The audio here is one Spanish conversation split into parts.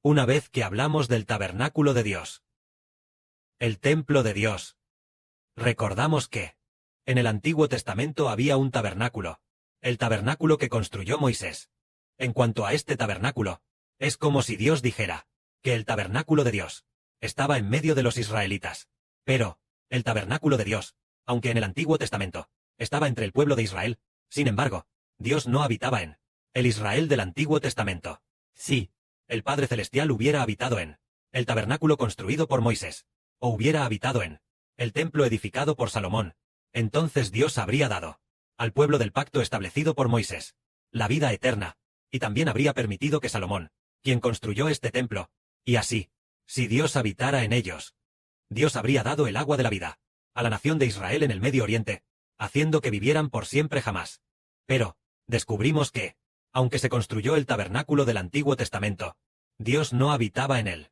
una vez que hablamos del tabernáculo de Dios. El templo de Dios. Recordamos que, en el Antiguo Testamento había un tabernáculo, el tabernáculo que construyó Moisés. En cuanto a este tabernáculo, es como si Dios dijera, que el tabernáculo de Dios estaba en medio de los israelitas. Pero, el tabernáculo de Dios, aunque en el Antiguo Testamento estaba entre el pueblo de Israel, sin embargo, Dios no habitaba en el Israel del Antiguo Testamento. Sí, el Padre Celestial hubiera habitado en el tabernáculo construido por Moisés, o hubiera habitado en el templo edificado por Salomón, entonces Dios habría dado al pueblo del pacto establecido por Moisés la vida eterna, y también habría permitido que Salomón, quien construyó este templo, y así, si Dios habitara en ellos, Dios habría dado el agua de la vida a la nación de Israel en el Medio Oriente, haciendo que vivieran por siempre jamás. Pero, descubrimos que, aunque se construyó el tabernáculo del Antiguo Testamento, Dios no habitaba en él.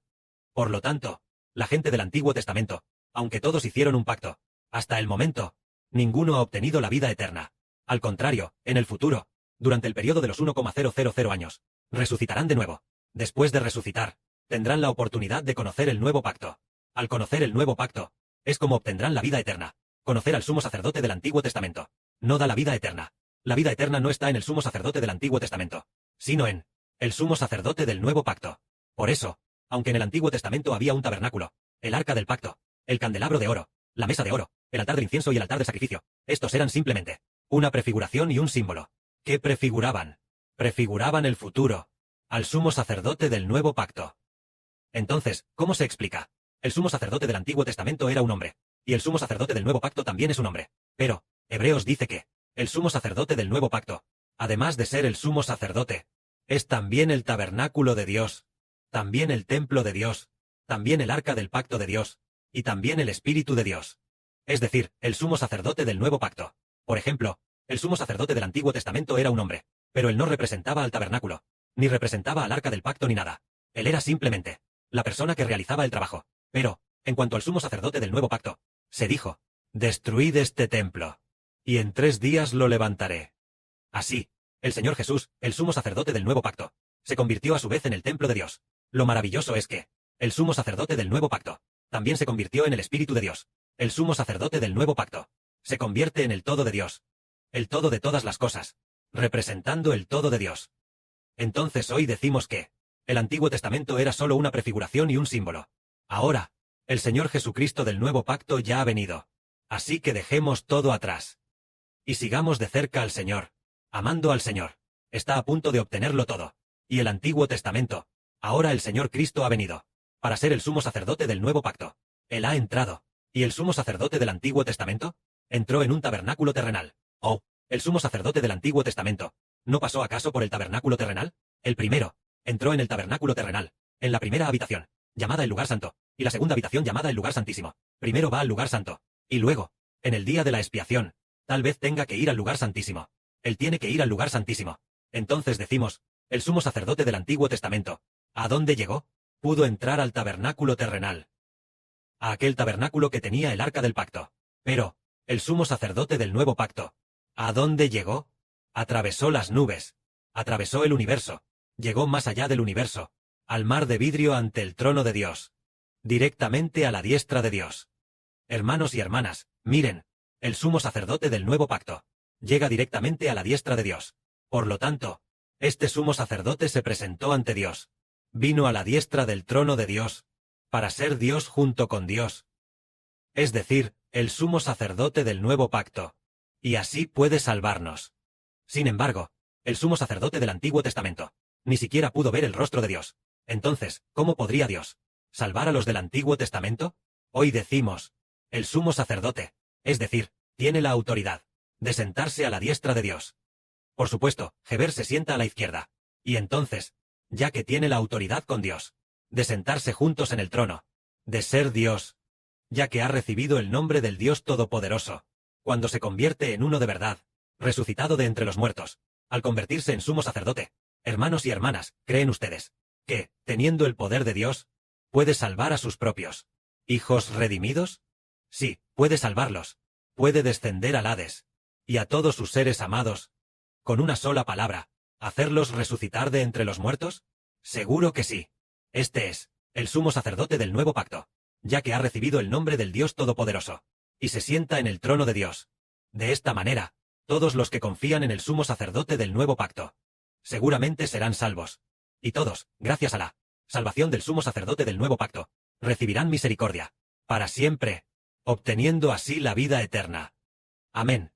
Por lo tanto, la gente del Antiguo Testamento, aunque todos hicieron un pacto, hasta el momento, ninguno ha obtenido la vida eterna. Al contrario, en el futuro, durante el periodo de los 1,000 años, resucitarán de nuevo. Después de resucitar, tendrán la oportunidad de conocer el nuevo pacto. Al conocer el nuevo pacto, es como obtendrán la vida eterna. Conocer al sumo sacerdote del Antiguo Testamento no da la vida eterna. La vida eterna no está en el sumo sacerdote del Antiguo Testamento, sino en el sumo sacerdote del nuevo pacto. Por eso, aunque en el Antiguo Testamento había un tabernáculo, el arca del pacto, el candelabro de oro, la mesa de oro, el altar de incienso y el altar de sacrificio, estos eran simplemente una prefiguración y un símbolo. ¿Qué prefiguraban? Prefiguraban el futuro, al sumo sacerdote del nuevo pacto. Entonces, ¿cómo se explica? El sumo sacerdote del Antiguo Testamento era un hombre, y el sumo sacerdote del nuevo pacto también es un hombre. Pero, Hebreos dice que el sumo sacerdote del nuevo pacto, además de ser el sumo sacerdote, es también el tabernáculo de Dios, también el templo de Dios, también el arca del pacto de Dios, y también el Espíritu de Dios. Es decir, el sumo sacerdote del nuevo pacto. Por ejemplo, el sumo sacerdote del Antiguo Testamento era un hombre, pero él no representaba al tabernáculo, ni representaba al arca del pacto ni nada. Él era simplemente la persona que realizaba el trabajo. Pero, en cuanto al sumo sacerdote del nuevo pacto, se dijo, destruid este templo, y en 3 días lo levantaré. Así, el Señor Jesús, el sumo sacerdote del nuevo pacto, se convirtió a su vez en el templo de Dios. Lo maravilloso es que, el sumo sacerdote del nuevo pacto, también se convirtió en el Espíritu de Dios. El sumo sacerdote del nuevo pacto, se convierte en el todo de Dios. El todo de todas las cosas, representando el todo de Dios. Entonces hoy decimos que, el Antiguo Testamento era solo una prefiguración y un símbolo. Ahora, el Señor Jesucristo del nuevo pacto ya ha venido. Así que dejemos todo atrás. Y sigamos de cerca al Señor, amando al Señor. Está a punto de obtenerlo todo. Y el Antiguo Testamento, ahora el Señor Cristo ha venido, para ser el sumo sacerdote del nuevo pacto. Él ha entrado. ¿Y el sumo sacerdote del Antiguo Testamento? Entró en un tabernáculo terrenal. Oh, el sumo sacerdote del Antiguo Testamento, ¿no pasó acaso por el tabernáculo terrenal? El primero, entró en el tabernáculo terrenal, en la primera habitación, llamada el lugar santo, y la segunda habitación llamada el lugar santísimo. Primero va al lugar santo, y luego, en el día de la expiación, tal vez tenga que ir al lugar santísimo. Él tiene que ir al lugar santísimo. Entonces decimos, el sumo sacerdote del Antiguo Testamento, ¿a dónde llegó? Pudo entrar al tabernáculo terrenal. A aquel tabernáculo que tenía el arca del pacto. Pero, el sumo sacerdote del nuevo pacto, ¿a dónde llegó? Atravesó las nubes, atravesó el universo, llegó más allá del universo, al mar de vidrio ante el trono de Dios, directamente a la diestra de Dios. Hermanos y hermanas, miren, el sumo sacerdote del nuevo pacto, llega directamente a la diestra de Dios. Por lo tanto, este sumo sacerdote se presentó ante Dios, vino a la diestra del trono de Dios, para ser Dios junto con Dios. Es decir, el sumo sacerdote del nuevo pacto, y así puede salvarnos. Sin embargo, el sumo sacerdote del Antiguo Testamento ni siquiera pudo ver el rostro de Dios. Entonces, ¿cómo podría Dios salvar a los del Antiguo Testamento? Hoy decimos, el sumo sacerdote, es decir, tiene la autoridad de sentarse a la diestra de Dios. Por supuesto, Heber se sienta a la izquierda, y entonces, ya que tiene la autoridad con Dios, de sentarse juntos en el trono, de ser Dios, ya que ha recibido el nombre del Dios Todopoderoso, cuando se convierte en uno de verdad, resucitado de entre los muertos, al convertirse en sumo sacerdote. Hermanos y hermanas, ¿creen ustedes que, teniendo el poder de Dios, puede salvar a sus propios hijos redimidos? Sí, puede salvarlos, puede descender al Hades, y a todos sus seres amados, con una sola palabra, hacerlos resucitar de entre los muertos? Seguro que sí. Este es el sumo sacerdote del nuevo pacto, ya que ha recibido el nombre del Dios Todopoderoso, y se sienta en el trono de Dios. De esta manera, todos los que confían en el sumo sacerdote del nuevo pacto, seguramente serán salvos. Y todos, gracias a la salvación del sumo sacerdote del nuevo pacto, recibirán misericordia, para siempre, obteniendo así la vida eterna. Amén.